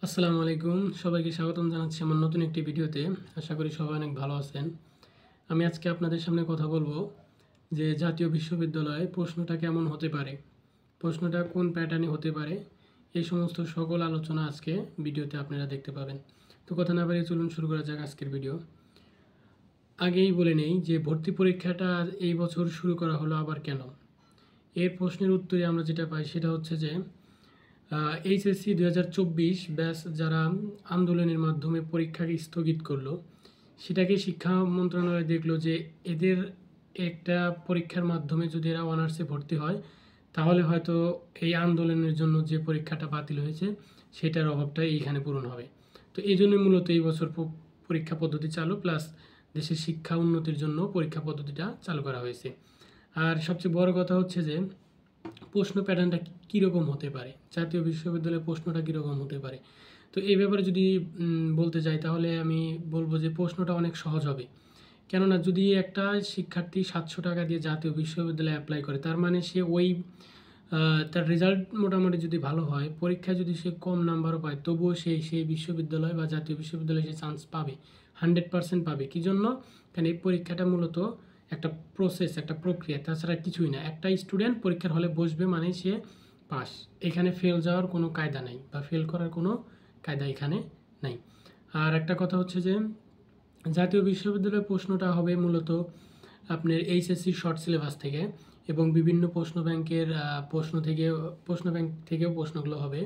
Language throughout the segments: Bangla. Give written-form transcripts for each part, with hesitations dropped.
আসসালামু আলাইকুম সবাইকে স্বাগতম জানাচ্ছি আমার নতুন একটি ভিডিওতে। আশা করি সবাই অনেক ভালো আছেন। আমি আজকে আপনাদের সামনে কথা বলবো যে জাতীয় বিশ্ববিদ্যালয়ে প্রশ্নটা কেমন হতে পারে, প্রশ্নটা কোন প্যাটার্নে হতে পারে, এই সমস্ত সকল আলোচনা আজকে ভিডিওতে আপনারা দেখতে পাবেন। তো কথা না বাড়িয়ে চলুন শুরু করা যাক আজকের ভিডিও। আগেই বলে নেই যে ভর্তি পরীক্ষাটা এই বছর শুরু করা হলো আবার কেন। এর প্রশ্নের উত্তরে আমরা যেটা পাই সেটা হচ্ছে যে এইচএসসি 2024 ব্যাচ যারা আন্দোলনের মাধ্যমে পরীক্ষাকে স্থগিত করলো, সেটাকে শিক্ষা মন্ত্রণালয় দেখলো যে এদের একটা পরীক্ষার মাধ্যমে যদি এরা অনার্সে ভর্তি হয় তাহলে হয়তো এই আন্দোলনের জন্য যে পরীক্ষাটা বাতিল হয়েছে সেটার অভাবটা এইখানে পূরণ হবে। তো এই জন্য মূলত এই বছর পরীক্ষা পদ্ধতি চালু, প্লাস দেশের শিক্ষা উন্নতির জন্য পরীক্ষা পদ্ধতিটা চালু করা হয়েছে। আর সবচেয়ে বড় কথা হচ্ছে যে প্রশ্ন প্যাটার্নটা কীরকম হতে পারে, জাতীয় বিশ্ববিদ্যালয়ের প্রশ্নটা কীরকম হতে পারে। তো এই ব্যাপারে যদি বলতে যাই তাহলে আমি বলবো যে প্রশ্নটা অনেক সহজ হবে। কেননা যদি একটা শিক্ষার্থী 700 টাকা দিয়ে জাতীয় বিশ্ববিদ্যালয়ে অ্যাপ্লাই করে, তার মানে সে ওই তার রেজাল্ট মোটামুটি যদি ভালো হয়, পরীক্ষায় যদি সে কম নাম্বারও পায়, তবুও সেই বিশ্ববিদ্যালয় বা জাতীয় বিশ্ববিদ্যালয়ে সে চান্স পাবে, 100% পাবে। কী জন্য? কারণ এই পরীক্ষাটা মূলত একটা প্রসেস, একটা প্রক্রিয়া, তাছাড়া কিছুই না। একটা স্টুডেন্ট পরীক্ষার হলে বসবে মানে সে পাস। এখানে ফেল যাওয়ার কোনো কায়দা নেই বা ফেল করার কোনো কায়দা এখানে নাই। আর একটা কথা হচ্ছে যে জাতীয় বিশ্ববিদ্যালয়ের প্রশ্নটা হবে মূলত আপনার এইচএসসি শর্ট সিলেবাস থেকে এবং বিভিন্ন প্রশ্ন ব্যাংকের প্রশ্ন থেকেও প্রশ্নগুলো হবে।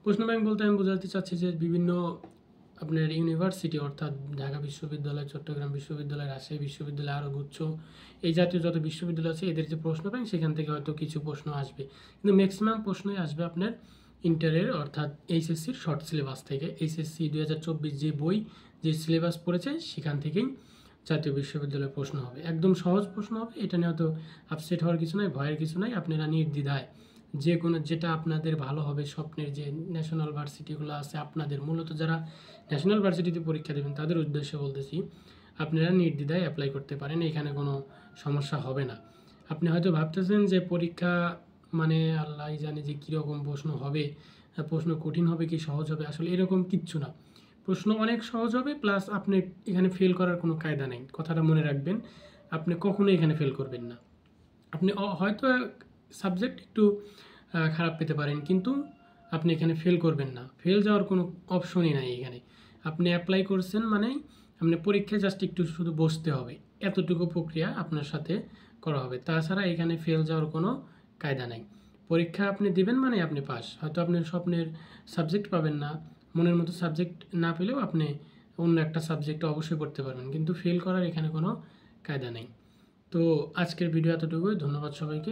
প্রশ্ন ব্যাংক বলতে আমি বোঝাতে চাচ্ছি যে বিভিন্ন আপনার ইউনিভার্সিটি, অর্থাৎ ঢাকা বিশ্ববিদ্যালয়, চট্টগ্রাম বিশ্ববিদ্যালয়, রাজশাহী বিশ্ববিদ্যালয়, আরও গুচ্ছ এই জাতীয় যত বিশ্ববিদ্যালয় আছে এদের যে প্রশ্ন ব্যাংক, সেখান থেকে হয়তো কিছু প্রশ্ন আসবে, কিন্তু ম্যাক্সিমাম প্রশ্নই আসবে আপনার ইন্টারের অর্থাৎ এইচএসসির শর্ট সিলেবাস থেকে। এইচএসসি 2024 যে বই, যে সিলেবাস পড়েছে সেখান থেকেই জাতীয় বিশ্ববিদ্যালয়ের প্রশ্ন হবে। একদম সহজ প্রশ্ন হবে, এটা নিয়ে হয়তো আপসেট হওয়ার কিছু নাই, ভয়ের কিছু নাই। আপনারা নির্দ্বিধায় যে কোনো যেটা আপনাদের ভালো হবে, স্বপ্নের যে ন্যাশনাল ভার্সিটিগুলো আছে আপনাদের, মূলত যারা ন্যাশনাল ভার্সিটিতে পরীক্ষা দেবেন তাদের উদ্দেশ্যে বলতেছি, আপনারা নির্দ্বিধায় অ্যাপ্লাই করতে পারেন, এখানে কোনো সমস্যা হবে না। আপনি হয়তো ভাবতেছেন যে পরীক্ষা মানে আল্লাহ জানে যে কীরকম প্রশ্ন হবে, প্রশ্ন কঠিন হবে কি সহজ হবে, আসলে এরকম কিচ্ছু না। প্রশ্ন অনেক সহজ হবে, প্লাস আপনি এখানে ফেল করার কোনো কায়দা নেই। কথাটা মনে রাখবেন, আপনি কখনোই এখানে ফেল করবেন না। আপনি হয়তো সাবজেক্ট একটু খারাপ পেতে পারেন, কিন্তু আপনি এখানে ফেল করবেন না। ফেল যাওয়ার কোনো অপশনই নাই এখানে। আপনি অ্যাপ্লাই করছেন মানেই আপনি পরীক্ষায় জাস্ট একটু শুধু বসতে হবে, এতটুকু প্রক্রিয়া আপনার সাথে করা হবে। তাছাড়া এখানে ফেল যাওয়ার কোনো কায়দা নাই। পরীক্ষা আপনি দিবেন মানে আপনি পাস। হয়তো আপনি স্বপ্নের সাবজেক্ট পাবেন না, মনের মতো সাবজেক্ট না পেলেও আপনি অন্য একটা সাবজেক্ট অবশ্যই পড়তে পারবেন, কিন্তু ফেল করার এখানে কোনো কায়দা নেই। তো আজকের ভিডিও এতটুকুই। ধন্যবাদ সবাইকে।